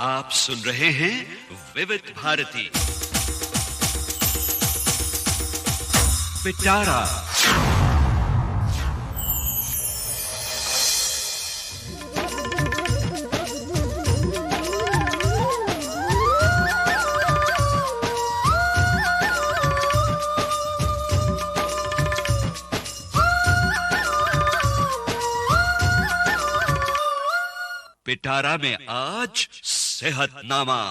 आप सुन रहे हैं विविध भारती पिटारा। पिटारा में आज सेहतनामा।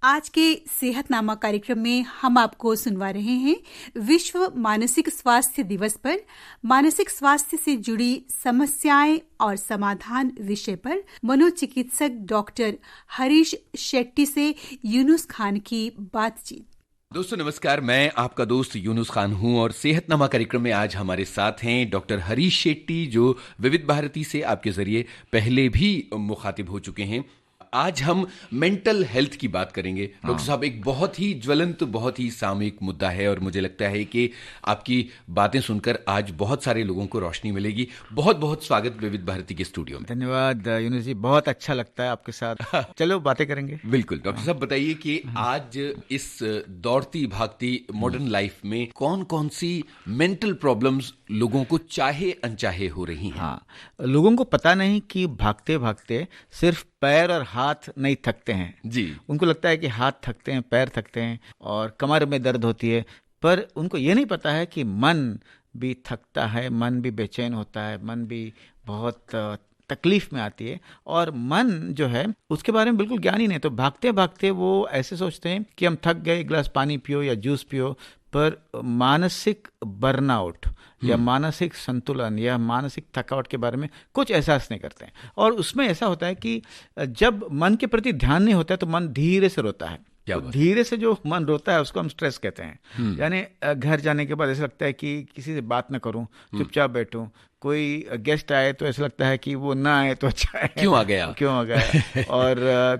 आज के सेहतनामा कार्यक्रम में हम आपको सुनवा रहे हैं विश्व मानसिक स्वास्थ्य दिवस पर मानसिक स्वास्थ्य से जुड़ी समस्याएं और समाधान विषय पर मनोचिकित्सक डॉक्टर हरीश शेट्टी से यूनुस खान की बातचीत। दोस्तों नमस्कार, मैं आपका दोस्त यूनुस खान हूं और सेहतनामा कार्यक्रम में आज हमारे साथ हैं डॉक्टर हरीश शेट्टी, जो विविध भारती से आपके जरिए पहले भी मुखातिब हो चुके हैं। आज हम मेंटल हेल्थ की बात करेंगे। डॉक्टर साहब, एक बहुत ही ज्वलंत, बहुत ही सामयिक मुद्दा है और मुझे लगता है कि आपकी बातें सुनकर आज बहुत सारे लोगों को रोशनी मिलेगी। बहुत बहुत स्वागत विविध भारती के स्टूडियो में। धन्यवाद यूनुस जी, बहुत अच्छा लगता है आपके साथ। चलो बातें करेंगे। बिल्कुल। डॉक्टर साहब बताइए कि आज इस दौड़ती भागती मॉडर्न लाइफ में कौन कौन सी मेंटल प्रॉब्लम्स लोगों को चाहे अनचाहे हो रही हैं? हाँ, लोगों को पता नहीं कि भागते भागते सिर्फ पैर और हाथ नहीं थकते हैं जी। उनको लगता है कि हाथ थकते हैं, पैर थकते हैं और कमर में दर्द होती है, पर उनको ये नहीं पता है कि मन भी थकता है, मन भी बेचैन होता है, मन भी बहुत तकलीफ में आती है और मन जो है उसके बारे में बिल्कुल ज्ञान ही नहीं। तो भागते भागते वो ऐसे सोचते हैं कि हम थक गए, एक गिलास पानी पियो या जूस पियो, पर मानसिक बर्नआउट या मानसिक संतुलन या मानसिक थकावट के बारे में कुछ एहसास नहीं करते हैं। और उसमें ऐसा होता है कि जब मन के प्रति ध्यान नहीं होता है तो मन धीरे से रोता है। तो धीरे से जो मन रोता है उसको हम स्ट्रेस कहते हैं। यानी घर जाने के बाद ऐसा लगता है कि किसी से बात ना करूं, चुपचाप बैठूं, कोई गेस्ट आए तो ऐसा लगता है कि वो ना आए तो अच्छा है, क्यों आ गया और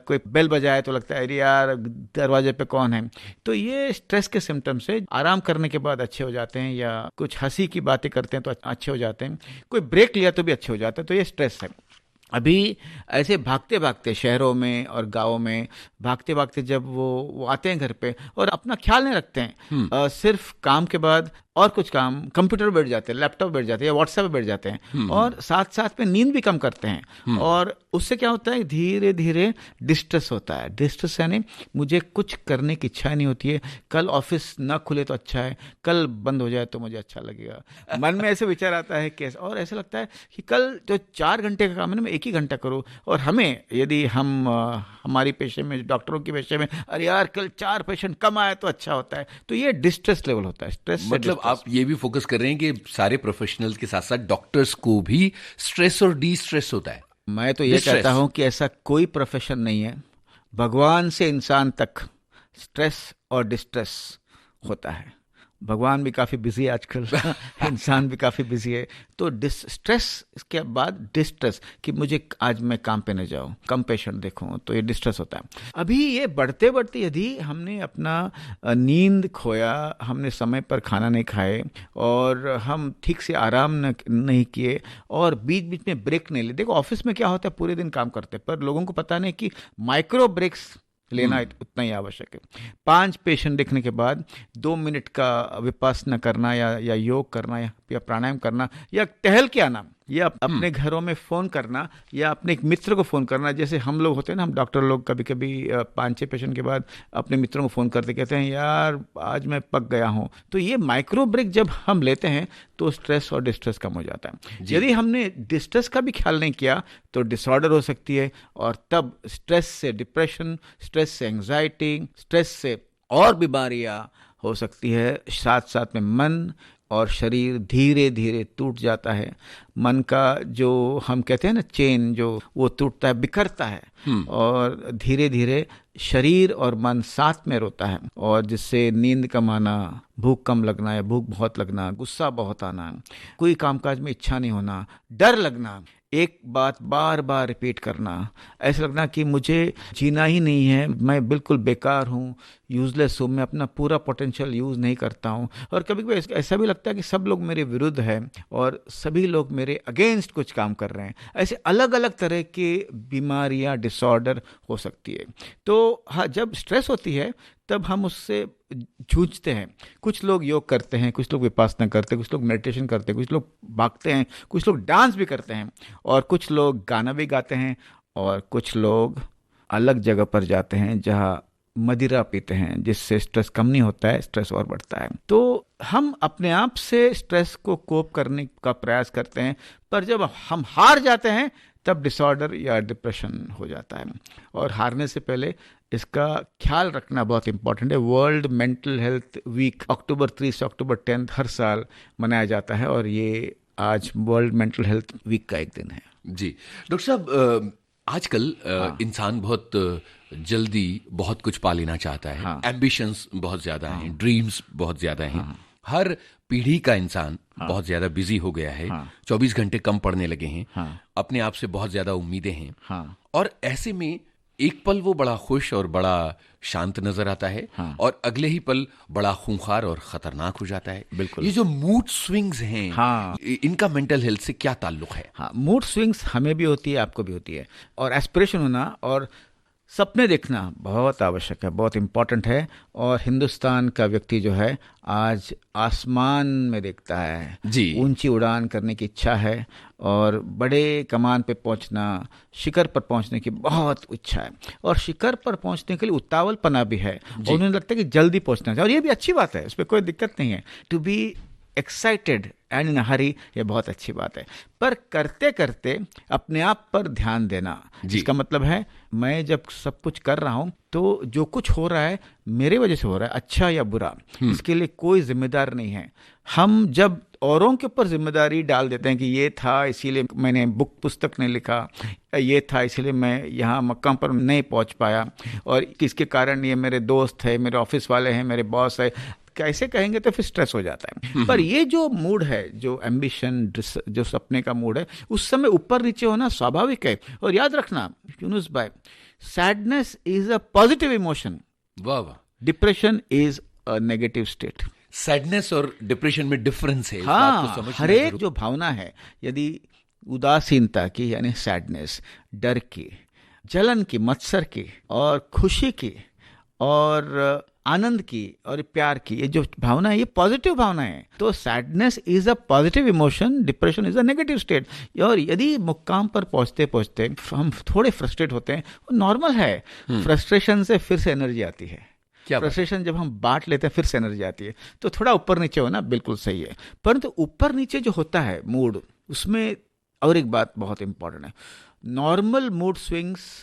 कोई बेल बजाए तो लगता है अरे यार दरवाजे पे कौन है। तो ये स्ट्रेस के सिम्टम्स है। आराम करने के बाद अच्छे हो जाते हैं या कुछ हंसी की बातें करते हैं तो अच्छे हो जाते हैं, कोई ब्रेक लिया तो भी अच्छे हो जाते हैं। तो ये स्ट्रेस है। अभी ऐसे भागते भागते शहरों में और गाँवों में भागते भागते जब वो आते हैं घर पे और अपना ख्याल नहीं रखते हैं, सिर्फ काम के बाद और कुछ काम कंप्यूटर पर बैठ जाते हैं, लैपटॉप पर बैठ जाते हैं या व्हाट्सएप पर बैठ जाते हैं और साथ साथ में नींद भी कम करते हैं। और उससे क्या होता है, धीरे धीरे डिस्ट्रेस होता है। डिस्ट्रेस यानी मुझे कुछ करने की इच्छा नहीं होती है, कल ऑफिस ना खुले तो अच्छा है, कल बंद हो जाए तो मुझे अच्छा लगेगा। मन में ऐसे विचार आता है कैसे, और ऐसा लगता है कि कल जो 4 घंटे का काम है ना मैं 1 ही घंटा करूँ। और हमें यदि हम हमारी पेशे में, डॉक्टरों के पेशे में, अरे यार कल 4 पेशेंट कम आए तो अच्छा होता है। तो ये डिस्ट्रेस लेवल होता है। स्ट्रेस मतलब आप ये भी फोकस कर रहे हैं कि सारे प्रोफेशनल्स के साथ साथ डॉक्टर्स को भी स्ट्रेस और डी स्ट्रेस होता है? मैं तो ये कहता हूं कि ऐसा कोई प्रोफेशन नहीं है, भगवान से इंसान तक स्ट्रेस और डिस्ट्रेस होता है। भगवान भी काफ़ी बिजी है आजकल, इंसान भी काफ़ी बिजी है। तो स्ट्रेस के बाद डिस्ट्रेस कि मुझे आज मैं काम पे न जाऊँ, कम पेशेंट देखूँ, तो ये डिस्ट्रेस होता है। अभी ये बढ़ते बढ़ते यदि हमने अपना नींद खोया, हमने समय पर खाना नहीं खाए और हम ठीक से आराम नहीं किए और बीच बीच में ब्रेक नहीं लिए। देखो ऑफिस में क्या होता है, पूरे दिन काम करते हैं, पर लोगों को पता नहीं कि माइक्रो ब्रेक्स लेना उतना ही आवश्यक है। 5 पेशेंट देखने के बाद 2 मिनट का विपश्यना करना या योग करना या प्राणायाम करना या टहल के आना या अपने घरों में फ़ोन करना या अपने एक मित्र को फ़ोन करना। जैसे हम लोग होते हैं ना, हम डॉक्टर लोग कभी कभी 5-6 पेशेंट के बाद अपने मित्रों को फ़ोन करते कहते हैं यार आज मैं पक गया हूँ। तो ये माइक्रो ब्रेक जब हम लेते हैं तो स्ट्रेस और डिस्ट्रेस कम हो जाता है। यदि हमने डिस्ट्रेस का भी ख्याल नहीं किया तो डिसऑर्डर हो सकती है और तब स्ट्रेस से डिप्रेशन, स्ट्रेस से एंग्जाइटी, स्ट्रेस से और बीमारियाँ हो सकती है। साथ साथ में मन और शरीर धीरे धीरे टूट जाता है। मन का जो हम कहते हैं ना चेन, जो वो टूटता है, बिखरता है और धीरे धीरे शरीर और मन साथ में रोता है और जिससे नींद कम आना, भूख कम लगना या भूख बहुत लगना, गुस्सा बहुत आना, कोई कामकाज में इच्छा नहीं होना, डर लगना, एक बात बार बार रिपीट करना, ऐसा लगना कि मुझे जीना ही नहीं है, मैं बिल्कुल बेकार हूँ, यूजलेस हूँ, मैं अपना पूरा पोटेंशियल यूज़ नहीं करता हूँ। और कभी कभी ऐसा भी लगता है कि सब लोग मेरे विरुद्ध हैं और सभी लोग मेरे अगेंस्ट कुछ काम कर रहे हैं। ऐसे अलग अलग तरह की बीमारियाँ, डिसऑर्डर हो सकती है। तो हाँ, जब स्ट्रेस होती है तब हम उससे जूझते हैं। कुछ लोग योग करते हैं, कुछ लोग विपासना करते हैं, कुछ लोग मेडिटेशन करते हैं, कुछ लोग भागते हैं, कुछ लोग डांस भी करते हैं, और कुछ लोग गाना भी गाते हैं, और कुछ लोग अलग जगह पर जाते हैं जहाँ मदिरा पीते हैं, जिससे स्ट्रेस कम नहीं होता है, स्ट्रेस और बढ़ता है। तो हम अपने आप से स्ट्रेस को कोप करने का प्रयास करते हैं, पर जब हम हार जाते हैं तब डिसऑर्डर या डिप्रेशन हो जाता है। और हारने से पहले इसका ख्याल रखना बहुत इंपॉर्टेंट है। वर्ल्ड मेंटल हेल्थ वीक अक्टूबर 3 से अक्टूबर 10 हर साल मनाया जाता है, और ये आज वर्ल्ड मेंटल हेल्थ वीक का एक दिन है। जी डॉक्टर साहब, आजकल इंसान बहुत जल्दी बहुत कुछ पा लेना चाहता है, एम्बिशंस बहुत ज्यादा हैं, ड्रीम्स बहुत ज्यादा हैं। हर पीढ़ी का इंसान बहुत ज्यादा बिजी हो गया है, 24 घंटे कम पड़ने लगे हैं, अपने आप से बहुत ज्यादा उम्मीदें हैं, और ऐसे में एक पल वो बड़ा खुश और बड़ा शांत नजर आता है, और अगले ही पल बड़ा खूंखार और खतरनाक हो जाता है। बिल्कुल। ये जो मूड स्विंग्स हैं, इनका मेंटल हेल्थ से क्या ताल्लुक है? हाँ, मूड स्विंग्स हमें भी होती है, आपको भी होती है, और एस्पिरेशन होना और सपने देखना बहुत आवश्यक है, बहुत इम्पॉर्टेंट है। और हिंदुस्तान का व्यक्ति जो है आज आसमान में देखता है जी, ऊंची उड़ान करने की इच्छा है, और बड़े कमान पे पहुंचना, शिखर पर पहुंचने की बहुत इच्छा है, और शिखर पर पहुंचने के लिए उतावलपना भी है, और उन्हें लगता है कि जल्दी पहुंचना चाहिए, और ये भी अच्छी बात है, इसमें कोई दिक्कत नहीं है। To be excited and in hurry, ये बहुत अच्छी बात है, पर करते करते अपने आप पर ध्यान देना। इसका मतलब है मैं जब सब कुछ कर रहा हूं तो जो कुछ हो रहा है मेरे वजह से हो रहा है, अच्छा या बुरा, इसके लिए कोई जिम्मेदार नहीं है। हम जब औरों के ऊपर जिम्मेदारी डाल देते हैं कि ये था इसीलिए मैंने पुस्तक नहीं लिखा, ये था इसीलिए मैं यहाँ मकाम पर नहीं पहुँच पाया, और किसके कारण ये मेरे दोस्त है, मेरे ऑफिस वाले हैं, मेरे बॉस है, कैसे कहेंगे तो फिर स्ट्रेस हो जाता है। पर ये जो मूड है, जो एम्बिशन, जो सपने का मूड है, उस समय ऊपर नीचे होना स्वाभाविक है। और याद रखना यूनुस भाई, sadness is a positive emotion, वाह, depression is a negative state. Sadness और डिप्रेशन में डिफरेंस है, हाँ, हर एक जो भावना है, यदि उदासीनता की यानी सैडनेस, डर की, जलन की, मत्सर की, और खुशी की, और आनंद की, और प्यार की, ये जो भावना है ये पॉजिटिव भावना है। तो sadness is a positive emotion, depression is a negative state. और यदि मुकाम पर पहुंचते पहुंचते हम थोड़े फ्रस्ट्रेट होते हैं, वो नॉर्मल है। फ्रस्ट्रेशन से फिर से एनर्जी आती है, फ्रस्ट्रेशन जब हम बांट लेते हैं फिर से एनर्जी आती है। तो थोड़ा ऊपर नीचे होना बिल्कुल सही है, परंतु ऊपर नीचे जो होता है मूड, उसमें और एक बात बहुत इंपॉर्टेंट है, नॉर्मल मूड स्विंग्स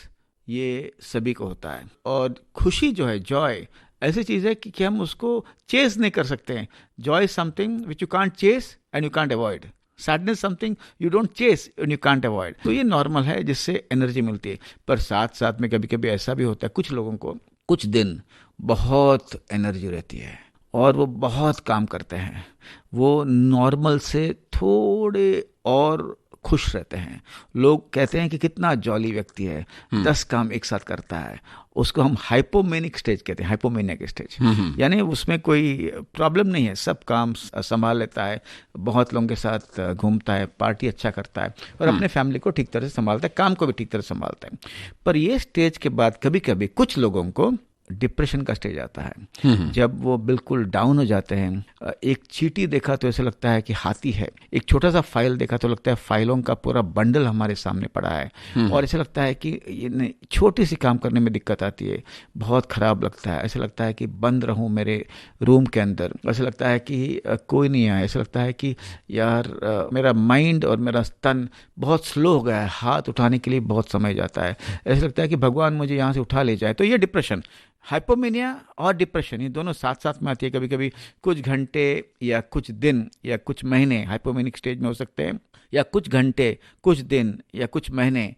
ये सभी को होता है। और खुशी जो है, जॉय, ऐसी चीज़ है कि हम उसको चेस नहीं कर सकते हैं। Joy is something which you can't chase and you can't avoid, sadness something you don't chase and you can't avoid. तो ये नॉर्मल है, जिससे एनर्जी मिलती है। पर साथ साथ में कभी कभी ऐसा भी होता है, कुछ लोगों को कुछ दिन बहुत एनर्जी रहती है और वो बहुत काम करते हैं, वो नॉर्मल से थोड़े और खुश रहते हैं। लोग कहते हैं कि कितना जॉली व्यक्ति है, 10 काम एक साथ करता है, उसको हम हाइपोमेनिक स्टेज कहते हैं, हाइपोमेनिक स्टेज, यानी उसमें कोई प्रॉब्लम नहीं है, सब काम संभाल लेता है, बहुत लोगों के साथ घूमता है, पार्टी अच्छा करता है, और अपने फैमिली को ठीक तरह से संभालता है, काम को भी ठीक तरह से संभालता है। पर ये स्टेज के बाद कभी कभी कुछ लोगों को डिप्रेशन का स्टेज आता है, जब वो बिल्कुल डाउन हो जाते हैं। एक चींटी देखा तो ऐसा लगता है कि हाथी है, एक छोटा सा फाइल देखा तो लगता है फाइलों का पूरा बंडल हमारे सामने पड़ा है, और ऐसा लगता है कि ये छोटी सी काम करने में दिक्कत आती है, बहुत खराब लगता है, ऐसा लगता है कि बंद रहूं मेरे रूम के अंदर, ऐसा लगता है कि कोई नहीं आया, ऐसा लगता है कि यार मेरा माइंड और मेरा तन बहुत स्लो हो गया है, हाथ उठाने के लिए बहुत समय जाता है, ऐसा लगता है कि भगवान मुझे यहाँ से उठा ले जाए। तो ये डिप्रेशन, हाइपोमेनिया और डिप्रेशन ये दोनों साथ साथ में आती है। कभी कभी कुछ घंटे या कुछ दिन या कुछ महीने हाइपोमेनिक स्टेज में हो सकते हैं, या कुछ घंटे, कुछ दिन या कुछ महीने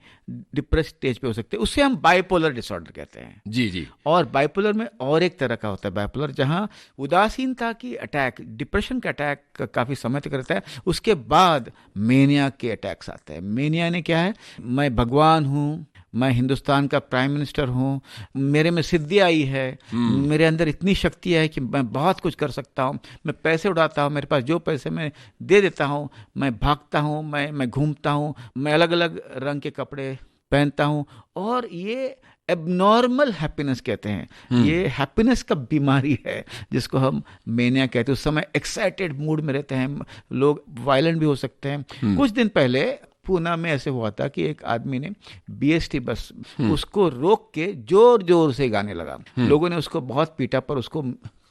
डिप्रेस स्टेज पे हो सकते हैं। उससे हम बाइपोलर डिसऑर्डर कहते हैं। जी जी। और बाइपोलर में और एक तरह का होता है बाइपोलर, जहां उदासीनता की अटैक, डिप्रेशन का अटैक काफी समय तक रहता है, उसके बाद मेनिया के अटैक्स आते हैं। मेनिया ने क्या है, मैं भगवान हूँ, मैं हिंदुस्तान का प्राइम मिनिस्टर हूँ, मेरे में सिद्धि आई है, मेरे अंदर इतनी शक्ति है कि मैं बहुत कुछ कर सकता हूँ, मैं पैसे उड़ाता हूँ, मेरे पास जो पैसे मैं दे देता हूँ, मैं भागता हूँ, मैं घूमता हूँ, मैं अलग अलग रंग के कपड़े पहनता हूँ। और ये एबनॉर्मल हैप्पीनेस कहते हैं। ये हैप्पीनेस का बीमारी है जिसको हम मेनिया कहते हैं। उस समय एक्साइटेड मूड में रहते हैं लोग, वायलेंट भी हो सकते हैं। कुछ दिन पहले पूना में ऐसे हुआ था कि एक आदमी ने बीएसटी बस उसको रोक के जोर जोर से गाने लगा। लोगों ने उसको बहुत पीटा, पर उसको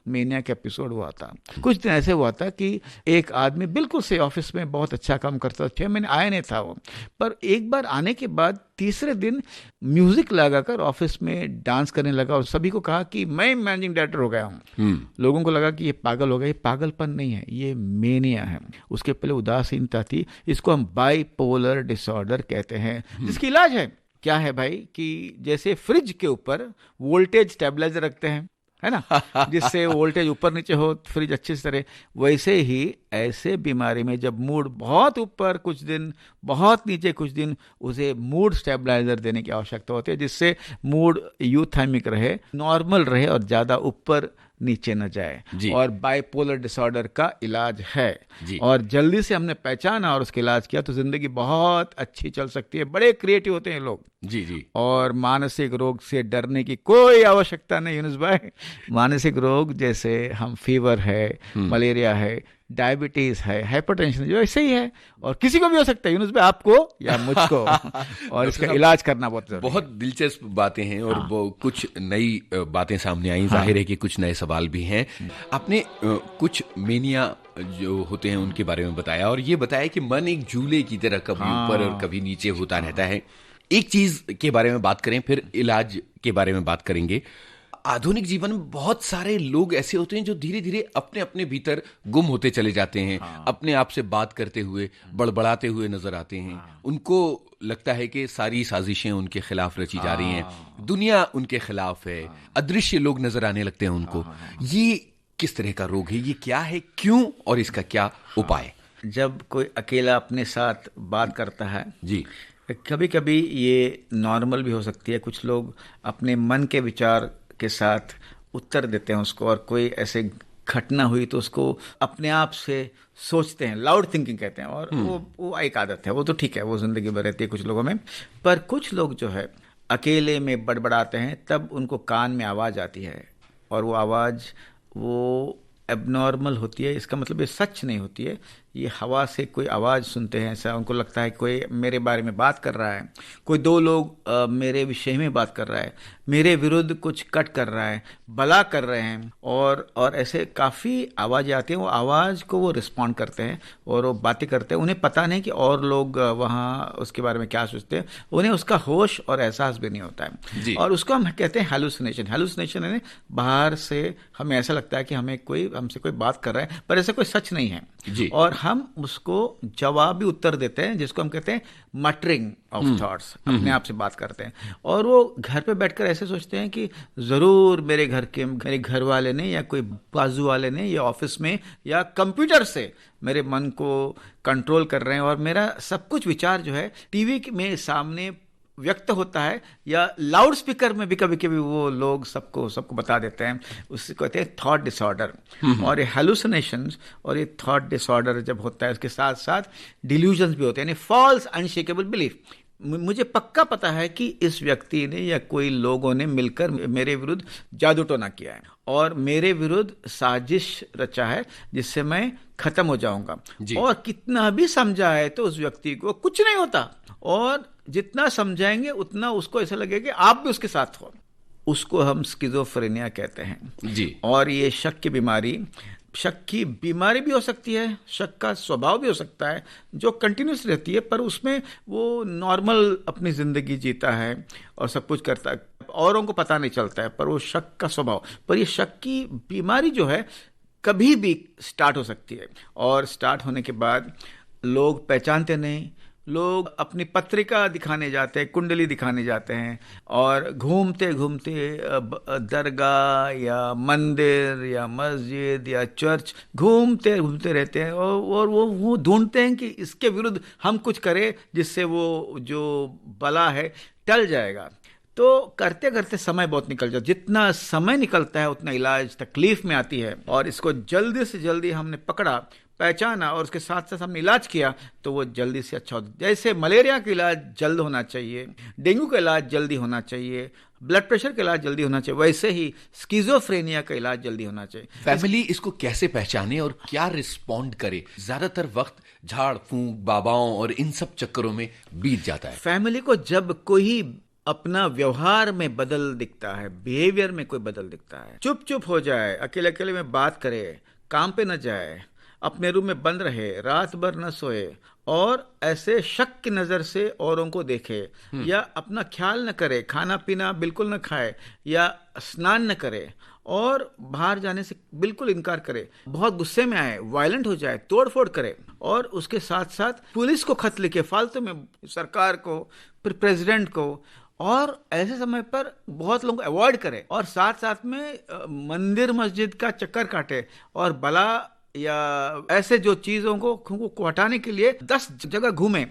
मेनिया का एपिसोड हुआ था। कुछ दिन ऐसे हुआ था कि एक आदमी बिल्कुल से ऑफिस में बहुत अच्छा काम करता था, 6 महीने आया नहीं था वो, पर एक बार आने के बाद तीसरे दिन म्यूजिक लगाकर ऑफिस में डांस करने लगा और सभी को कहा कि मैं मैनेजिंग डायरेक्टर हो गया हूँ। लोगों को लगा कि ये पागल हो गया। ये पागलपन नहीं है, ये मेनिया है। उसके पहले उदासीनता थी। इसको हम बाइपोलर डिसऑर्डर कहते हैं, जिसकी इलाज है क्या है भाई, कि जैसे फ्रिज के ऊपर वोल्टेज स्टेबलाइजर रखते हैं, है ना, जिससे वोल्टेज ऊपर नीचे हो, फ्रिज अच्छे से रहे, वैसे ही ऐसे बीमारी में जब मूड बहुत ऊपर कुछ दिन, बहुत नीचे कुछ दिन, उसे मूड स्टेबलाइजर देने की आवश्यकता होती है, जिससे मूड यूथाइमिक रहे, नॉर्मल रहे और ज्यादा ऊपर नीचे न जाए। और बाइपोलर डिसऑर्डर का इलाज है, और जल्दी से हमने पहचाना और उसका इलाज किया तो जिंदगी बहुत अच्छी चल सकती है। बड़े क्रिएटिव होते हैं लोग। जी जी। और मानसिक रोग से डरने की कोई आवश्यकता नहीं यूनुस भाई। मानसिक रोग जैसे हम फीवर है, मलेरिया है, डायबिटीज है, हाइपरटेंशन, जो ऐसे ही है, और किसी को भी हो सकता है यूनुस भाई, आपको या मुझको। और इसका इलाज करना बहुत दिलचस्प बातें हैं और वो कुछ नई बातें सामने आई। जाहिर है कि कुछ नए सवाल भी हैं। आपने कुछ मेनिया जो होते हैं उनके बारे में बताया, और ये बताया कि मन एक झूले की तरह कभी ऊपर और कभी नीचे होता रहता है। एक चीज के बारे में बात करें, फिर इलाज के बारे में बात करेंगे। आधुनिक जीवन में बहुत सारे लोग ऐसे होते हैं जो धीरे धीरे अपने अपने भीतर गुम होते चले जाते हैं। अपने आप से बात करते हुए, बड़बड़ाते हुए नजर आते हैं। उनको लगता है कि सारी साजिशें उनके खिलाफ रची जा रही हैं, दुनिया उनके खिलाफ है, अदृश्य लोग नजर आने लगते हैं उनको। ये किस तरह का रोग है, ये क्या है, क्यों, और इसका क्या उपाय? जब कोई अकेला अपने साथ बात करता है जी, कभी कभी ये नॉर्मल भी हो सकती है। कुछ लोग अपने मन के विचार के साथ उत्तर देते हैं उसको, और कोई ऐसे घटना हुई तो उसको अपने आप से सोचते हैं, लाउड थिंकिंग कहते हैं, और वो एक आदत है, वो तो ठीक है, वो जिंदगी भर रहती है कुछ लोगों में। पर कुछ लोग जो है अकेले में बड़बड़ाते हैं, तब उनको कान में आवाज आती है, और वो आवाज वो एबनॉर्मल होती है। इसका मतलब ये सच नहीं होती है, ये हवा से कोई आवाज़ सुनते हैं, ऐसा उनको लगता है कोई मेरे बारे में बात कर रहा है, कोई दो लोग मेरे विषय में बात कर रहा है, मेरे विरुद्ध कुछ कट कर रहा है, भला कर रहे हैं, और ऐसे काफ़ी आवाज़ें आती हैं। वो आवाज़ को वो रिस्पॉन्ड करते हैं और वो बातें करते हैं। उन्हें पता नहीं कि और लोग वहाँ उसके बारे में क्या सोचते हैं, उन्हें उसका होश और एहसास भी नहीं होता है। और उसको हम कहते हैं हैलुसिनेशन। हैलुसिनेशन यानी बाहर से हमें ऐसा लगता है कि हमसे कोई बात कर रहा है, पर ऐसा कोई सच नहीं है जी। और हम उसको जवाबी उत्तर देते हैं, जिसको हम कहते हैं मटरिंग ऑफ थॉट्स। अपने आप से बात करते हैं, और वो घर पे बैठकर ऐसे सोचते हैं कि जरूर मेरे घर वाले ने, या कोई बाजू वाले ने, या ऑफिस में, या कंप्यूटर से मेरे मन को कंट्रोल कर रहे हैं, और मेरा सब कुछ विचार जो है टीवी में सामने व्यक्त होता है, या लाउड स्पीकर में भी कभी कभी वो लोग सबको बता देते हैं। उसको कहते हैं थॉट डिसऑर्डर। और ये हैलुसिनेशंस और ये थॉट डिसऑर्डर जब होता है, उसके साथ साथ डिल्यूजन्स भी होते हैं, यानी फॉल्स अनशेकेबल बिलीफ। मुझे पक्का पता है कि इस व्यक्ति ने या कोई लोगों ने मिलकर मेरे विरुद्ध जादू टोना किया है और मेरे विरुद्ध साजिश रचा है जिससे मैं खत्म हो जाऊंगा। और कितना भी समझा है तो उस व्यक्ति को कुछ नहीं होता, और जितना समझाएंगे उतना उसको ऐसा लगेगा कि आप भी उसके साथ हो। उसको हम स्किज़ोफ्रेनिया कहते हैं जी। और ये शक की बीमारी शक की बीमारी भी हो सकती है, शक का स्वभाव भी हो सकता है जो कंटिन्यूस रहती है, पर उसमें वो नॉर्मल अपनी जिंदगी जीता है और सब कुछ करता है, औरों को पता नहीं चलता है, पर वो शक का स्वभाव। पर ये शक की बीमारी जो है कभी भी स्टार्ट हो सकती है, और स्टार्ट होने के बाद लोग पहचानते नहीं, लोग अपनी पत्रिका दिखाने जाते हैं, कुंडली दिखाने जाते हैं, और घूमते घूमते दरगाह या मंदिर या मस्जिद या चर्च घूमते घूमते रहते हैं, और वो ढूंढते हैं कि इसके विरुद्ध हम कुछ करें जिससे वो जो बला है टल जाएगा। तो करते करते समय बहुत निकल जाता, जितना समय निकलता है उतना इलाज तकलीफ में आती है, और इसको जल्दी से जल्दी हमने पकड़ा, पहचाना और उसके साथ साथ हमने इलाज किया तो वो जल्दी से अच्छा होता। जैसे मलेरिया का इलाज जल्द होना चाहिए, डेंगू का इलाज जल्दी होना चाहिए, ब्लड प्रेशर का इलाज जल्दी होना चाहिए, वैसे ही स्किज़ोफ्रेनिया का इलाज जल्दी होना चाहिए। फैमिली इसको कैसे पहचाने और क्या रिस्पॉन्ड करे? ज्यादातर वक्त झाड़ फूंक, बाबाओं और इन सब चक्करों में बीत जाता है। फैमिली को जब कोई अपना व्यवहार में बदल दिखता है, बिहेवियर में कोई बदल दिखता है, चुप चुप हो जाए, अकेले अकेले में बात करे, काम पे न जाए, अपने रूम में बंद रहे, रात भर न सोए, और ऐसे शक की नज़र से औरों को देखे, या अपना ख्याल न करे, खाना पीना बिल्कुल न खाए, या स्नान न करे, और बाहर जाने से बिल्कुल इनकार करे, बहुत गुस्से में आए, वायलेंट हो जाए, तोड़ फोड़ करे, और उसके साथ साथ पुलिस को खत लिखे, फालतू में सरकार को, फिर प्रेसिडेंट को, और ऐसे समय पर बहुत लोग अवॉइड करें, और साथ साथ में मंदिर मस्जिद का चक्कर काटे, और बला या ऐसे जो चीजों को हटाने के लिए 10 जगह घूमे।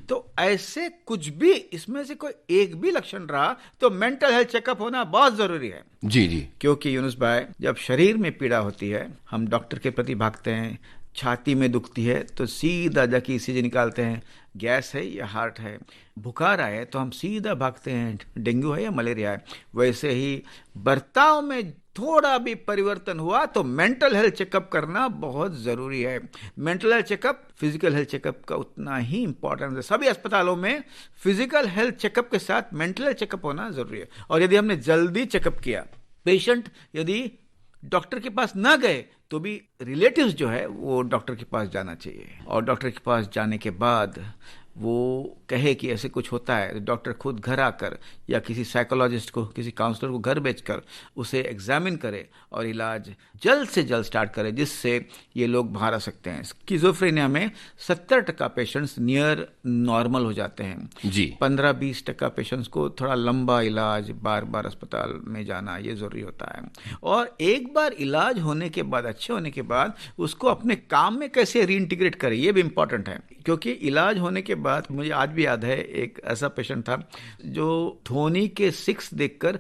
तो ऐसे कुछ भी इसमें से कोई एक भी लक्षण रहा तो मेंटल हेल्थ चेकअप होना बहुत जरूरी है। जी जी। क्योंकि यूनुस भाई, जब शरीर में पीड़ा होती है हम डॉक्टर के प्रति भागते हैं, छाती में दुखती है तो सीधा जाके ईसीजी निकालते हैं, गैस है या हार्ट है, बुखार आए तो हम सीधा भागते हैं डेंगू है या मलेरिया है। वैसे ही बर्ताव में थोड़ा भी परिवर्तन हुआ तो मेंटल हेल्थ चेकअप करना बहुत ज़रूरी है। Mental health checkup physical health checkup का उतना ही इंपॉर्टेंस है। सभी अस्पतालों में फिजिकल हेल्थ चेकअप के साथ मेंटल हेल्थ चेकअप होना ज़रूरी है। और यदि हमने जल्दी चेकअप किया, पेशेंट यदि डॉक्टर के पास ना गए तो भी रिलेटिव्स जो है वो डॉक्टर के पास जाना चाहिए, और डॉक्टर के पास जाने के बाद वो कहे कि ऐसे कुछ होता है, डॉक्टर खुद घर आकर या किसी साइकोलॉजिस्ट को, किसी काउंसलर को घर भेजकर उसे एग्जामिन करे और इलाज जल्द से जल्द स्टार्ट करे, जिससे ये लोग बाहर आ सकते हैं। स्किज़ोफ्रेनिया में 70% पेशेंट्स नियर नॉर्मल हो जाते हैं जी। 15-20% पेशेंट्स को थोड़ा लंबा इलाज, बार बार अस्पताल में जाना ये ज़रूरी होता है। और एक बार इलाज होने के बाद, अच्छे होने के बाद, उसको अपने काम में कैसे रीइंटीग्रेट करें ये भी इम्पॉर्टेंट है। क्योंकि इलाज होने के बाद, मुझे आज भी याद है, एक ऐसा पेशेंट था जो धोनी के 6 देखकर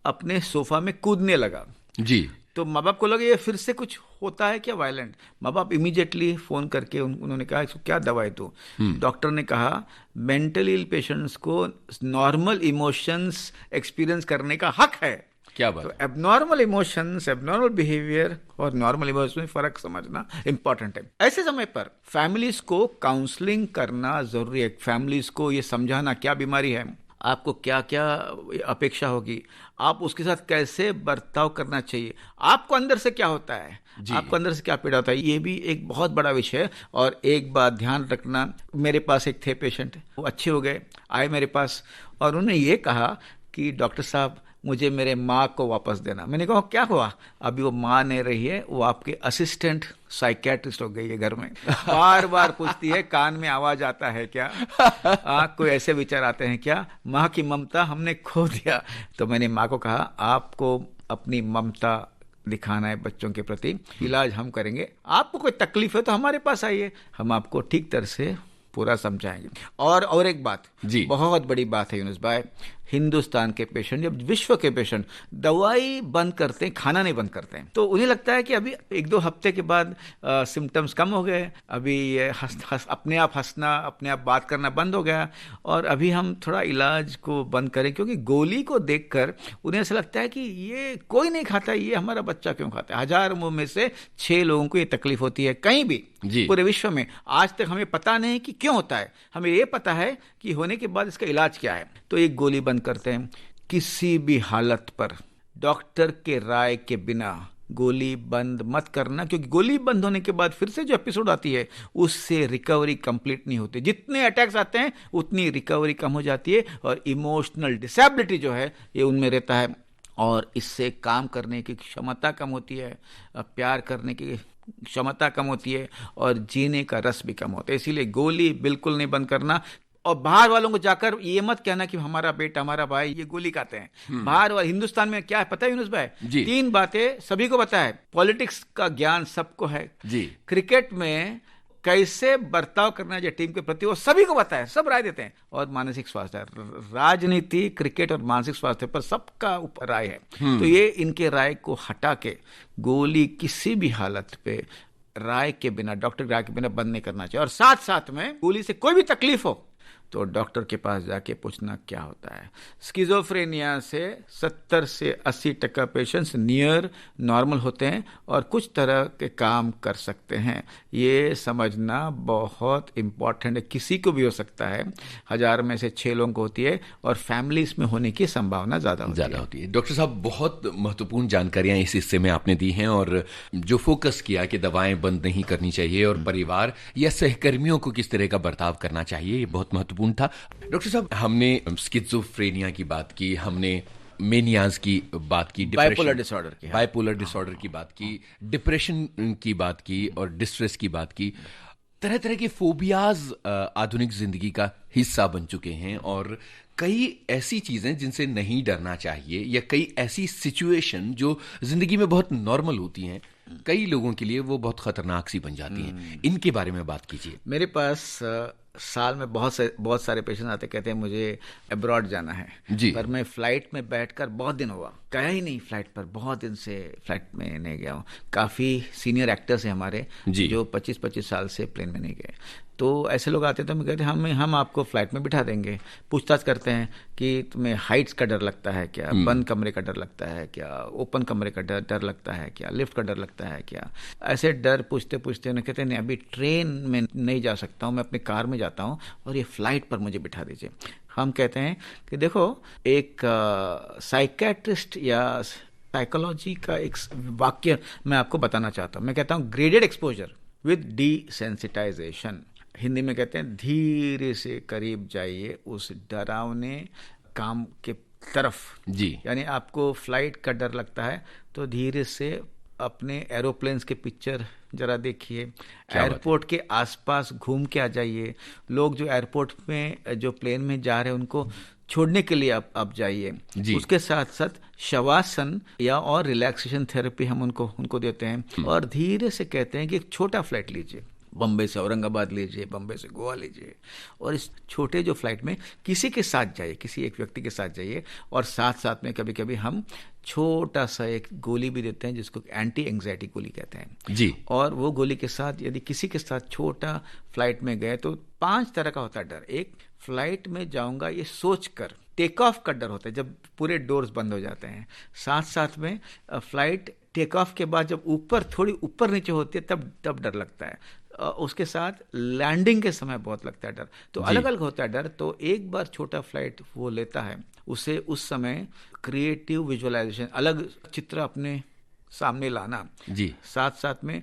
अपने सोफा में कूदने लगा जी। तो माँ बाप को लगा ये फिर से कुछ होता है क्या वायलेंट। माँ बाप इमीडिएटली फोन करके उन्होंने कहा इसको क्या दवाई दो। डॉक्टर ने कहा मेंटली इल पेशेंट्स को नॉर्मल इमोशंस एक्सपीरियंस करने का हक है। क्या बात। तो एबनॉर्मल इमोशंस, एबनॉर्मल बिहेवियर और नॉर्मल इमोशंस में फर्क समझना इंपॉर्टेंट है। ऐसे समय पर फैमिलीज को काउंसलिंग करना जरूरी है। फैमिलीज को ये समझाना क्या बीमारी है, आपको क्या क्या अपेक्षा होगी, आप उसके साथ कैसे बर्ताव करना चाहिए, आपको अंदर से क्या होता है, आपको अंदर से क्या पीड़ा होता है, ये भी एक बहुत बड़ा विषय है। और एक बात ध्यान रखना, मेरे पास एक थे पेशेंट, वो अच्छे हो गए, आए मेरे पास और उन्होंने ये कहा कि डॉक्टर साहब मुझे मेरे माँ को वापस देना। मैंने कहा क्या हुआ? अभी वो माँ नहीं रही है, वो आपके असिस्टेंट साइकियाट्रिस्ट हो गई है घर में। बार बार पूछती है कान में आवाज आता है क्या, कोई ऐसे विचार आते हैं क्या, माँ की ममता हमने खो दिया। तो मैंने माँ को कहा आपको अपनी ममता दिखाना है बच्चों के प्रति, इलाज हम करेंगे, आपको कोई तकलीफ है तो हमारे पास आइए, हम आपको ठीक तरह से पूरा समझाएंगे। और एक बात जी, बहुत बड़ी बात है यूनुस भाई, हिंदुस्तान के पेशेंट या विश्व के पेशेंट दवाई बंद करते हैं, खाना नहीं बंद करते हैं। तो उन्हें लगता है कि अभी 1-2 हफ्ते के बाद सिम्टम्स कम हो गए, अभी ये अपने आप हंसना, अपने आप बात करना बंद हो गया, और अभी हम थोड़ा इलाज को बंद करें। क्योंकि गोली को देखकर उन्हें ऐसा लगता है कि ये कोई नहीं खाता, ये हमारा बच्चा क्यों खाता है। 1000 मुंह में से 6 लोगों को ये तकलीफ होती है कहीं भी पूरे विश्व में। आज तक हमें पता नहीं कि क्यों होता है, हमें ये पता है कि होने के बाद इसका इलाज क्या है। तो एक गोली बंद करते हैं। किसी भी हालत पर डॉक्टर के राय के बिना गोली बंद मत करना, क्योंकि गोली बंद होने के बाद फिर से जो एपिसोड आती है उससे रिकवरी कंप्लीट नहीं होती। जितने अटैक्स आते हैं उतनी रिकवरी कम हो जाती है और इमोशनल डिसेबिलिटी जो है ये उनमें रहता है और इससे काम करने की क्षमता कम होती है, प्यार करने की क्षमता कम होती है और जीने का रस भी कम होता है। इसीलिए गोली बिल्कुल नहीं बंद करना। और बाहर वालों को जाकर ये मत कहना कि हमारा बेटा हमारा भाई ये गोली खाते हैं। बाहर वाले हिंदुस्तान में क्या है पता है यूनुस भाई? 3 बातें सभी को पता है। पॉलिटिक्स का ज्ञान सबको है जी। क्रिकेट में कैसे बर्ताव करना चाहिए टीम के प्रति वो सभी को पता है, सब राय देते हैं। और मानसिक स्वास्थ्य, राजनीति, क्रिकेट और मानसिक स्वास्थ्य पर सबका राय है। तो ये इनके राय को हटा के गोली किसी भी हालत पे राय के बिना, डॉक्टर राय के बिना बंद नहीं करना चाहिए। और साथ साथ में गोली से कोई भी तकलीफ हो तो डॉक्टर के पास जाके पूछना क्या होता है। स्किज़ोफ्रेनिया से 70 से 80% पेशेंट्स नियर नॉर्मल होते हैं और कुछ तरह के काम कर सकते हैं। ये समझना बहुत इम्पॉर्टेंट है। किसी को भी हो सकता है, 1000 में से 6 लोगों को होती है और फैमिलीज में होने की संभावना ज़्यादा होती है। डॉक्टर साहब, बहुत महत्वपूर्ण जानकारियां इस हिस्से में आपने दी हैं और जो फोकस किया कि दवाएं बंद नहीं करनी चाहिए और परिवार या सहकर्मियों को किस तरह का बर्ताव करना चाहिए, ये बहुत महत्वपूर्ण था। डॉक्टर साहब, हमने स्किज़ोफ्रेनिया की बात की, हमने मेनियाज की बात की, बाइपोलर डिसऑर्डर की बात की, डिप्रेशन की बात की और डिस्ट्रेस की बात की। तरह तरह के फोबियाज आधुनिक जिंदगी का हिस्सा बन चुके हैं और कई ऐसी चीजें जिनसे नहीं डरना चाहिए या कई ऐसी सिचुएशन जो जिंदगी में बहुत नॉर्मल होती हैं, कई लोगों के लिए वो बहुत खतरनाक सी बन जाती हैं। इनके बारे में बात कीजिए। मेरे पास साल में बहुत सारे पेशेंट आते, कहते हैं मुझे अब्रॉड जाना है जी, पर मैं फ्लाइट में बैठकर बहुत दिन हुआ, गया ही नहीं फ्लाइट पर, बहुत दिन से फ्लाइट में नहीं गया हूँ। काफ़ी सीनियर एक्टर्स हैं हमारे जो 25-25 साल से प्लेन में नहीं गए। तो ऐसे लोग आते हैं तो हम कहते हैं हम आपको फ्लाइट में बिठा देंगे। पूछताछ करते हैं कि तुम्हें हाइट्स का डर लगता है क्या, बंद कमरे का डर लगता है क्या, ओपन कमरे का डर लगता है क्या, लिफ्ट का डर लगता है क्या। ऐसे डर पूछते पूछते उन्हें कहते हैं नहीं, अभी ट्रेन में नहीं जा सकता हूँ, मैं अपनी कार में जाता हूँ और ये फ्लाइट पर मुझे बिठा दीजिए। हम कहते हैं कि देखो, एक साइकेट्रिस्ट या साइकोलॉजी का एक वाक्य मैं आपको बताना चाहता हूँ। मैं कहता हूँ graded exposure with desensitization. Hindi में कहते हैं धीरे से करीब जाइए उस डरावने काम के तरफ जी। यानी आपको फ्लाइट का डर लगता है तो धीरे से अपने एरोप्लेन्स के पिक्चर जरा देखिए, एयरपोर्ट के आसपास घूम के आ जाइए। लोग जो एयरपोर्ट में जो प्लेन में जा रहे हैं उनको छोड़ने के लिए आप जाइए। उसके साथ साथ शवासन या और रिलैक्सेशन थेरेपी हम उनको देते हैं और धीरे से कहते हैं कि एक छोटा फ्लाइट लीजिए, बम्बई से औरंगाबाद लीजिए, बम्बई से गोवा लीजिए और इस छोटे जो फ्लाइट में किसी के साथ जाइए, किसी एक व्यक्ति के साथ जाइए। और साथ साथ में कभी कभी हम छोटा सा एक गोली भी देते हैं जिसको एंटी एंग्जाइटी गोली कहते हैं जी। और वो गोली के साथ यदि किसी के साथ छोटा फ्लाइट में गए तो 5 तरह का होता है डर। एक, फ्लाइट में जाऊंगा ये सोचकर, टेक ऑफ का डर होता है जब पूरे डोर्स बंद हो जाते हैं। साथ साथ में फ्लाइट टेक ऑफ के बाद जब थोड़ी ऊपर नीचे होती है तब डर लगता है। उसके साथ लैंडिंग के समय बहुत लगता है डर। तो अलग अलग होता है डर। तो एक बार छोटा फ्लाइट वो लेता है, उसे उस समय क्रिएटिव विजुअलाइजेशन, अलग चित्र अपने सामने लाना जी। साथ साथ में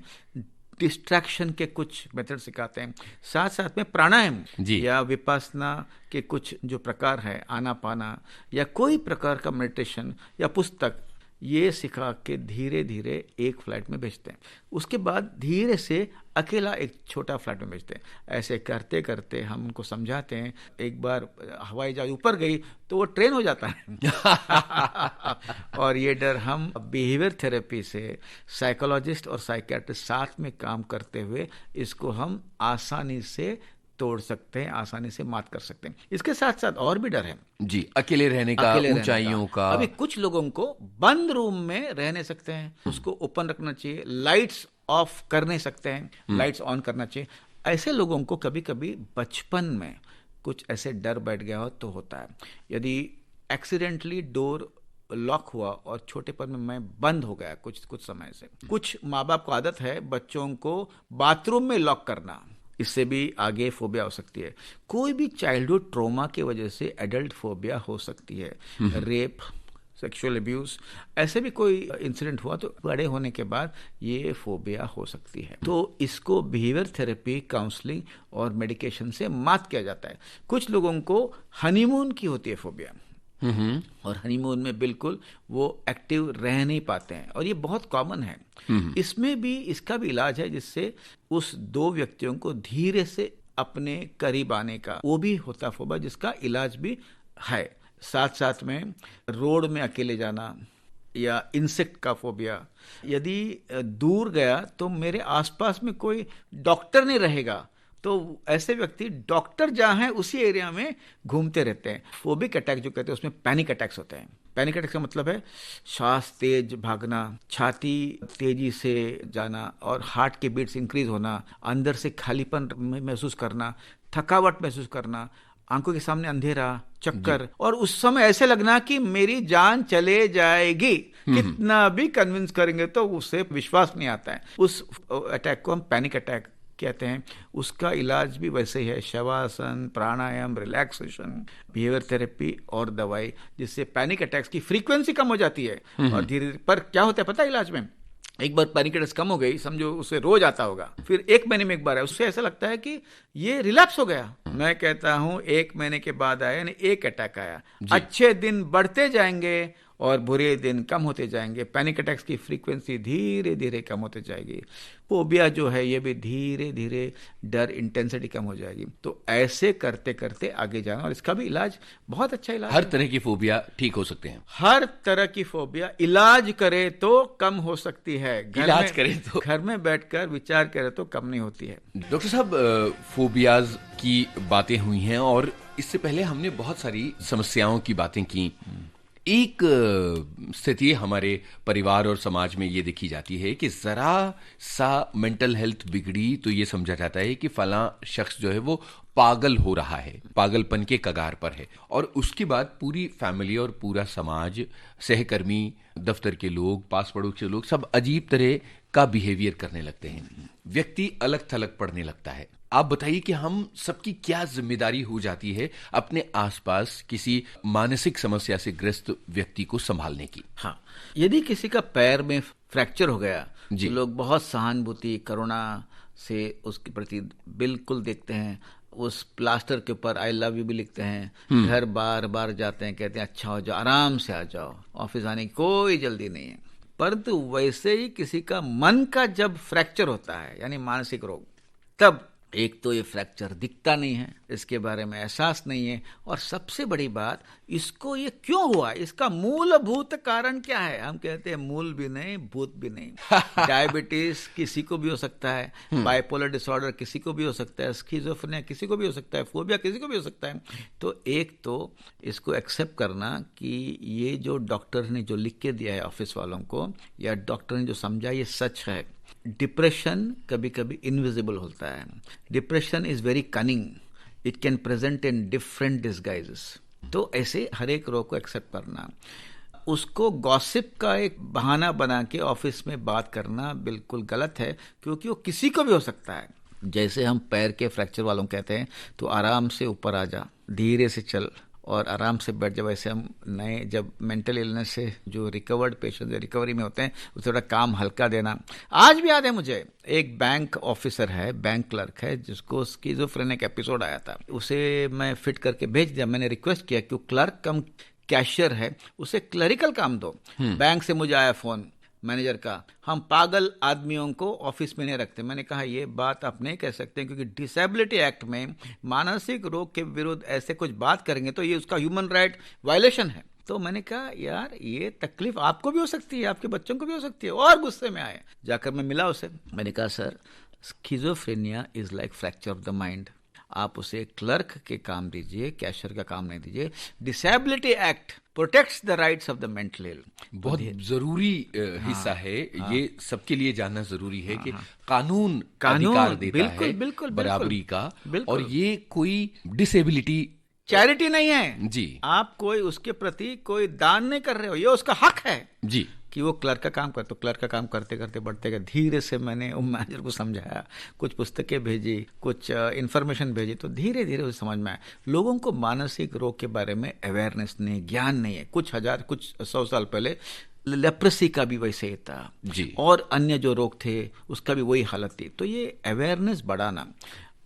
डिस्ट्रैक्शन के कुछ मेथड सिखाते हैं। साथ साथ में प्राणायाम या विपासना के कुछ जो प्रकार है, आनापाना या कोई प्रकार का मेडिटेशन या पुस्तक, ये सिखा के धीरे धीरे एक फ्लाइट में भेजते हैं। उसके बाद धीरे से अकेला एक छोटा फ्लाइट में भेजते हैं। ऐसे करते करते हम उनको समझाते हैं। एक बार हवाई जहाज ऊपर गई तो वो ट्रेन हो जाता है और ये डर हम बिहेवियर थेरेपी से साइकोलॉजिस्ट और साइकियाट्रिस्ट साथ में काम करते हुए इसको हम आसानी से तोड़ सकते हैं, आसानी से मात कर सकते हैं। इसके साथ साथ और भी डर है जी, अकेले रहने का, ऊंचाइयों का। अभी कुछ लोगों को बंद रूम में रह नहीं सकते हैं, उसको ओपन रखना चाहिए। लाइट्स ऑफ कर नहीं सकते हैं, लाइट्स ऑन करना चाहिए। ऐसे लोगों को कभी कभी बचपन में कुछ ऐसे डर बैठ गया हो तो होता है। यदि एक्सीडेंटली डोर लॉक हुआ और छोटेपन में मैं बंद हो गया कुछ समय से। कुछ माँ बाप को आदत है बच्चों को बाथरूम में लॉक करना, इससे भी आगे फोबिया हो सकती है। कोई भी चाइल्डहुड ट्रॉमा की वजह से एडल्ट फोबिया हो सकती है। रेप, सेक्सुअल अब्यूज, ऐसे भी कोई इंसिडेंट हुआ तो बड़े होने के बाद ये फोबिया हो सकती है। तो इसको बिहेवियर थेरेपी, काउंसलिंग और मेडिकेशन से मात किया जाता है। कुछ लोगों को हनीमून की होती है फोबिया, और हनीमून में बिल्कुल वो एक्टिव रह नहीं पाते हैं, और ये बहुत कॉमन है। इसमें भी इसका भी इलाज है, जिससे उस दो व्यक्तियों को धीरे से अपने करीब आने का, वो भी होता फोबिया जिसका इलाज भी है। साथ साथ में रोड में अकेले जाना या इंसेक्ट का फोबिया, यदि दूर गया तो मेरे आसपास में कोई डॉक्टर नहीं रहेगा, तो ऐसे व्यक्ति डॉक्टर जहाँ है उसी एरिया में घूमते रहते हैं। फोबिक अटैक जो कहते हैं उसमें पैनिक अटैक्स होते हैं। पैनिक अटैक का मतलब है सांस तेज भागना, छाती तेजी से जाना और हार्ट के बीट्स इंक्रीज होना, अंदर से खालीपन महसूस करना, थकावट महसूस करना, आंखों के सामने अंधेरा, चक्कर, और उस समय ऐसे लगना कि मेरी जान चले जाएगी। कितना भी कन्विंस करेंगे तो उससे विश्वास नहीं आता है। उस अटैक को हम पैनिक अटैक कहते हैं। उसका इलाज भी वैसे ही है, शवासन, प्राणायाम, रिलैक्सेशन, बिहेवियर थेरेपी और दवाई, जिससे पैनिक अटैक्स की फ्रीक्वेंसी कम हो जाती है। और धीरे धीरे, पर क्या होता है पता है इलाज में, एक बार पैनिक अटैक्स कम हो गई, समझो उसे रोज आता होगा, फिर 1 महीने में एक बार है, उससे ऐसा लगता है कि ये रिलैप्स हो गया। मैं कहता हूं 1 महीने के बाद आया, यानी एक अटैक आया, अच्छे दिन बढ़ते जाएंगे और बुरे दिन कम होते जाएंगे। पैनिक अटैक्स की फ्रीक्वेंसी धीरे धीरे कम होते जाएगी। फोबिया जो है ये भी धीरे धीरे डर इंटेंसिटी कम हो जाएगी। तो ऐसे करते करते आगे जाना, और इसका भी इलाज बहुत अच्छा इलाज हर है। तरह की फोबिया ठीक हो सकते हैं। हर तरह की फोबिया इलाज करे तो कम हो सकती है। इलाज करे तो, घर में बैठकर विचार करे तो कम नहीं होती है। डॉक्टर साहब, फोबियाज की बातें हुई हैं और इससे पहले हमने बहुत सारी समस्याओं की बातें की। एक स्थिति हमारे परिवार और समाज में ये देखी जाती है कि जरा सा मेंटल हेल्थ बिगड़ी तो ये समझा जाता है कि फला शख्स जो है वो पागल हो रहा है, पागलपन के कगार पर है, और उसके बाद पूरी फैमिली और पूरा समाज, सहकर्मी, दफ्तर के लोग, पास पड़ोस के लोग सब अजीब तरह का बिहेवियर करने लगते हैं। व्यक्ति अलग थलग पड़ने लगता है। आप बताइए कि हम सबकी क्या जिम्मेदारी हो जाती है अपने आसपास किसी मानसिक समस्या से ग्रस्त व्यक्ति को संभालने की? हाँ, यदि किसी का पैर में फ्रैक्चर हो गया तो लोग बहुत सहानुभूति, करुणा से उसके प्रति बिल्कुल देखते हैं। उस प्लास्टर के ऊपर आई लव यू भी लिखते हैं। घर बार बार जाते हैं, कहते हैं अच्छा हो जाओ, आराम से आ जाओ, ऑफिस आने की कोई जल्दी नहीं है। परंतु वैसे ही किसी का मन का जब फ्रैक्चर होता है, यानी मानसिक रोग, तब एक तो ये फ्रैक्चर दिखता नहीं है, इसके बारे में एहसास नहीं है, और सबसे बड़ी बात, इसको ये क्यों हुआ, इसका मूलभूत कारण क्या है। हम कहते हैं मूल भी नहीं, भूत भी नहीं। डायबिटीज किसी को भी हो सकता है, बाइपोलर डिसऑर्डर किसी को भी हो सकता है, स्किज़ोफ्रेनिया किसी को भी हो सकता है, फोबिया किसी को भी हो सकता है। तो एक तो इसको एक्सेप्ट करना कि ये जो डॉक्टर ने जो लिख के दिया है ऑफिस वालों को, या डॉक्टर ने जो समझा, ये सच है। डिप्रेशन कभी कभी इनविजिबल होता है। Depression is very cunning, it can present in different disguises. तो ऐसे हर एक रोग को एक्सेप्ट करना, उसको गॉसिप का एक बहाना बना के ऑफिस में बात करना बिल्कुल गलत है, क्योंकि वो किसी को भी हो सकता है। जैसे हम पैर के फ्रैक्चर वालों कहते हैं तो आराम से ऊपर आ जा, धीरे से चल और आराम से बैठ जा। वैसे हम नए जब मेंटल इलनेस से जो रिकवर्ड पेशेंट रिकवरी में होते हैं, उसे थोड़ा काम हल्का देना। आज भी याद है मुझे, एक बैंक ऑफिसर है, बैंक क्लर्क है, जिसको स्किज़ोफ्रेनिया का एपिसोड आया था। उसे मैं फिट करके भेज दिया। मैंने रिक्वेस्ट किया कि क्लर्क कम कैशियर है, उसे क्लरिकल काम दो। बैंक से मुझे आया फोन मैनेजर का, हम पागल आदमियों को ऑफिस में नहीं रखते। मैंने कहा ये बात आप नहीं कह सकते, क्योंकि डिसेबिलिटी एक्ट में मानसिक रोग के विरुद्ध ऐसे कुछ बात करेंगे तो ये उसका ह्यूमन राइट वायलेशन है। तो मैंने कहा यार ये तकलीफ आपको भी हो सकती है, आपके बच्चों को भी हो सकती है। और गुस्से में आए, जाकर मैं मिला उसे, मैंने कहा sir, schizophrenia is like fracture of the mind, आप उसे क्लर्क के काम दीजिए, कैशियर का काम नहीं दीजिए। Disability act protects the rights of the mental health. बहुत जरूरी हिस्सा है। ये सबके लिए जानना जरूरी है कि कानून अधिकार देता है बिल्कुल बराबरी का, और ये कोई डिसेबिलिटी चैरिटी नहीं है जी। आप कोई उसके प्रति कोई दान नहीं कर रहे हो, ये उसका हक है जी कि वो क्लर्क का काम करते, तो क्लर्क का काम करते करते बढ़ते गए। धीरे से मैंने वो मैनेजर को समझाया, कुछ पुस्तकें भेजी, कुछ इन्फॉर्मेशन भेजी, तो धीरे धीरे उसे समझ में आया। लोगों को मानसिक रोग के बारे में अवेयरनेस नहीं, ज्ञान नहीं है। कुछ 100 साल पहले लेप्रेसी का भी वैसे ही था जी, और अन्य जो रोग थे उसका भी वही हालत थी। तो ये अवेयरनेस बढ़ाना,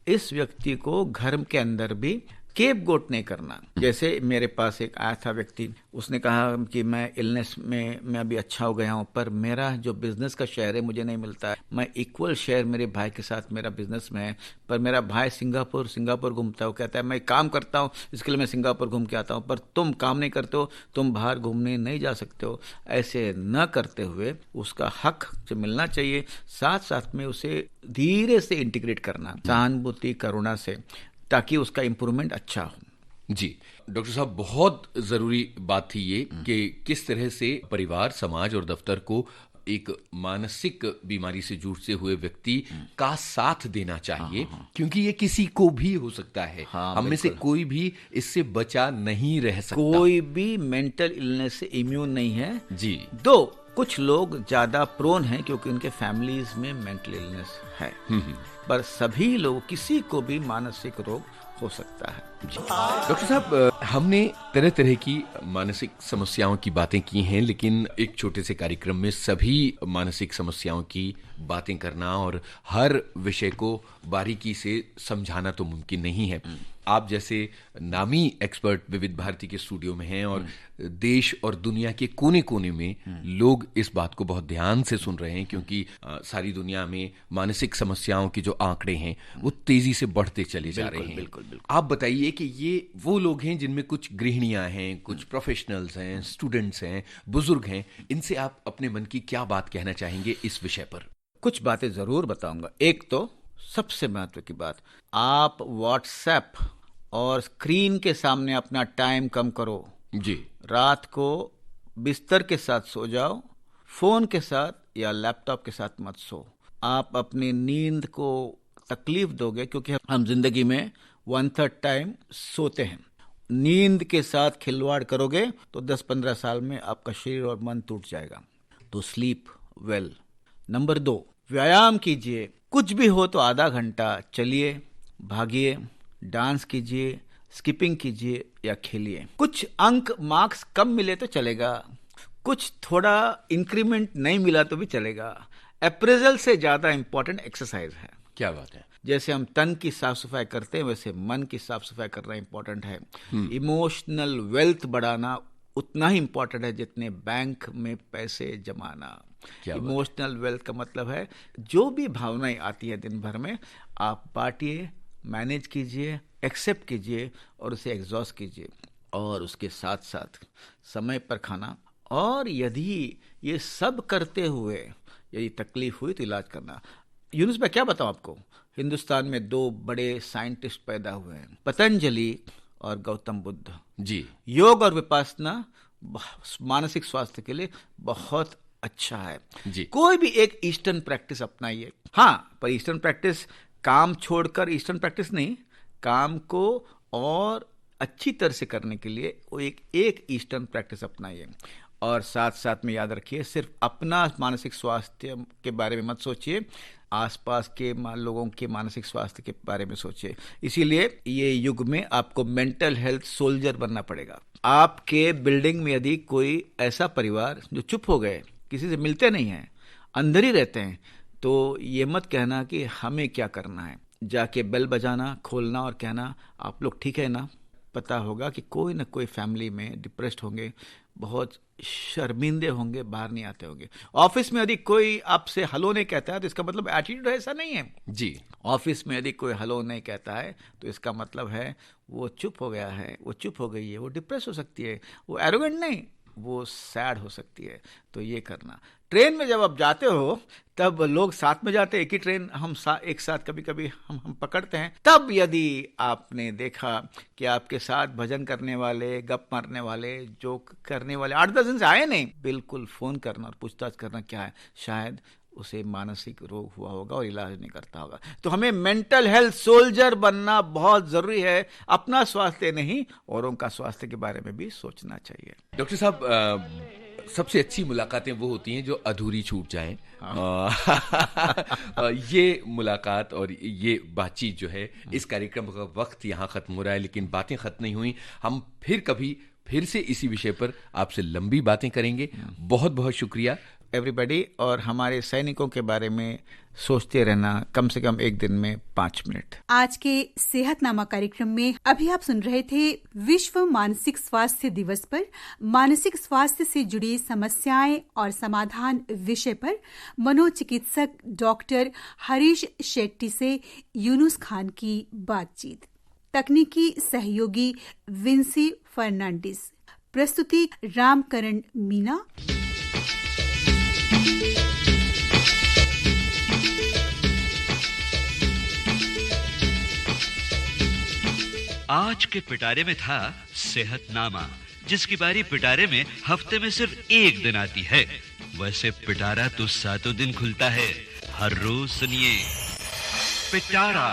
इस व्यक्ति को घर के अंदर भी केप गोट नहीं करना। जैसे मेरे पास एक आया था व्यक्ति, उसने कहा कि मैं इलनेस में मैं अभी अच्छा हो गया हूँ, पर मेरा जो बिजनेस का शेयर है मुझे नहीं मिलता है। मैं इक्वल शेयर मेरे भाई के साथ मेरा बिजनेस में है, पर मेरा भाई सिंगापुर घूमता है। वो कहता है मैं काम करता हूँ, इसके लिए मैं सिंगापुर घूम के आता हूँ, पर तुम काम नहीं करते हो, तुम बाहर घूमने नहीं जा सकते हो। ऐसे न करते हुए उसका हक जो मिलना चाहिए, साथ साथ में उसे धीरे से इंटीग्रेट करना, सहानुभूति करुणा से, ताकि उसका इम्प्रूवमेंट अच्छा हो। जी डॉक्टर साहब, बहुत जरूरी बात थी ये कि किस तरह से परिवार, समाज और दफ्तर को एक मानसिक बीमारी से जूझते हुए व्यक्ति का साथ देना चाहिए, क्योंकि ये किसी को भी हो सकता है। हम में से कोई भी इससे बचा नहीं रह सकता। कोई भी मेंटल इलनेस से इम्यून नहीं है जी। कुछ लोग ज्यादा प्रोन हैं क्योंकि उनके फैमिलीज में मेंटल इलनेस है, पर सभी लोग, किसी को भी मानसिक रोग हो सकता है। डॉक्टर साहब, हमने तरह तरह की मानसिक समस्याओं की बातें की हैं, लेकिन एक छोटे से कार्यक्रम में सभी मानसिक समस्याओं की बातें करना और हर विषय को बारीकी से समझाना तो मुमकिन नहीं है। आप जैसे नामी एक्सपर्ट विविध भारती के स्टूडियो में हैं और देश और दुनिया के कोने कोने में लोग इस बात को बहुत ध्यान से सुन रहे हैं, क्योंकि सारी दुनिया में मानसिक समस्याओं के जो आंकड़े हैं वो तेजी से बढ़ते चले जा रहे हैं। बिल्कुल। आप बताइए कि ये वो लोग हैं जिनमें कुछ गृहिणियां हैं, कुछ प्रोफेशनल्स हैं, स्टूडेंट्स हैं, बुजुर्ग हैं, इनसे आप अपने मन की क्या बात कहना चाहेंगे इस विषय पर? कुछ बातें जरूर बताऊंगा। एक तो सबसे महत्व की बात, आप व्हाट्सएप और स्क्रीन के सामने अपना टाइम कम करो जी। रात को बिस्तर के साथ सो जाओ, फोन के साथ या लैपटॉप के साथ मत सो। आप अपनी नींद को तकलीफ दोगे, क्योंकि हम जिंदगी में 1/3 टाइम सोते हैं। नींद के साथ खिलवाड़ करोगे तो 10-15 साल में आपका शरीर और मन टूट जाएगा। तो स्लीप वेल। नंबर 2, व्यायाम कीजिए। कुछ भी हो तो आधा घंटा चलिए, भागिए, डांस कीजिए, स्किपिंग कीजिए या खेलिए। कुछ अंक मार्क्स कम मिले तो चलेगा, कुछ थोड़ा इंक्रीमेंट नहीं मिला तो भी चलेगा। अप्रेजल से ज्यादा इंपॉर्टेंट एक्सरसाइज है। क्या बात है। जैसे हम तन की साफ सफाई करते हैं, वैसे मन की साफ सफाई करना इंपॉर्टेंट है। इमोशनल वेल्थ बढ़ाना उतना ही इंपॉर्टेंट है जितने बैंक में पैसे जमाना। इमोशनल वेल्थ का मतलब है जो भी भावनाएं आती है दिन भर में, आप बांटिए, मैनेज कीजिए, एक्सेप्ट कीजिए और उसे एग्जॉस्ट कीजिए। और उसके साथ साथ समय पर खाना, और यदि ये सब करते हुए यदि तकलीफ हुई तो इलाज करना। यूनुस भाई, क्या बताऊं आपको, हिंदुस्तान में 2 बड़े साइंटिस्ट पैदा हुए हैं, पतंजलि और गौतम बुद्ध जी। योग और विपासना मानसिक स्वास्थ्य के लिए बहुत अच्छा है जी। कोई भी एक ईस्टर्न प्रैक्टिस अपनाइए। हाँ, पर ईस्टर्न प्रैक्टिस काम छोड़कर, ईस्टर्न प्रैक्टिस नहीं, काम को और अच्छी तरह से करने के लिए वो एक ईस्टर्न प्रैक्टिस अपनाइए। और साथ साथ में याद रखिए, सिर्फ अपना मानसिक स्वास्थ्य के बारे में मत सोचिए, आसपास के लोगों के मानसिक स्वास्थ्य के बारे में सोचिए। इसीलिए ये युग में आपको मेंटल हेल्थ सोल्जर बनना पड़ेगा। आपके बिल्डिंग में यदि कोई ऐसा परिवार जो चुप हो गए, किसी से मिलते नहीं हैं, अंदर ही रहते हैं, तो ये मत कहना कि हमें क्या करना है। जाके बेल बजाना, खोलना और कहना आप लोग ठीक है ना। पता होगा कि कोई ना कोई फैमिली में डिप्रेस्ड होंगे, बहुत शर्मिंदे होंगे, बाहर नहीं आते होंगे। ऑफिस में यदि कोई आपसे हेलो नहीं कहता है तो इसका मतलब एटीट्यूड ऐसा नहीं है जी। ऑफिस में यदि कोई हेलो नहीं कहता है तो इसका मतलब है वो चुप हो गया है, वो चुप हो गई है, वो डिप्रेस हो सकती है, वो एरोगेंट नहीं, वो सैड हो सकती है। तो ये करना। ट्रेन में जब आप जाते हो तब लोग साथ में जाते हैं, एक ही ट्रेन हम एक साथ कभी कभी हम पकड़ते हैं। तब यदि आपने देखा कि आपके साथ भजन करने वाले, गप मारने वाले, जोक करने वाले 8-10 दिन से आए नहीं, बिल्कुल फोन करना और पूछताछ करना क्या है, शायद उसे मानसिक रोग हुआ होगा और इलाज नहीं करता होगा। तो हमें मेंटल हेल्थ सोल्जर बनना बहुत जरूरी है। अपना स्वास्थ्य नहीं, औरों का स्वास्थ्य के बारे में भी सोचना चाहिए। डॉक्टर साहब, सबसे अच्छी मुलाकातें वो होती हैं जो अधूरी छूट जाएं। ये मुलाकात और ये बातचीत जो है, इस कार्यक्रम का वक्त यहाँ खत्म हो रहा है, लेकिन बातें खत्म नहीं हुई। हम फिर से इसी विषय पर आपसे लंबी बातें करेंगे। बहुत बहुत शुक्रिया एवरीबॉडी। और हमारे सैनिकों के बारे में सोचते रहना कम से कम एक दिन में 5 मिनट। आज के सेहतनामा कार्यक्रम में अभी आप सुन रहे थे विश्व मानसिक स्वास्थ्य दिवस पर मानसिक स्वास्थ्य से जुड़ी समस्याएं और समाधान विषय पर मनोचिकित्सक डॉक्टर हरीश शेट्टी से यूनुस खान की बातचीत। तकनीकी सहयोगी विंसी फर्नांडिस। प्रस्तुति रामकरण मीना। आज के पिटारे में था सेहतनामा, जिसकी बारी पिटारे में हफ्ते में सिर्फ एक दिन आती है। वैसे पिटारा तो सातों दिन खुलता है। हर रोज सुनिए पिटारा।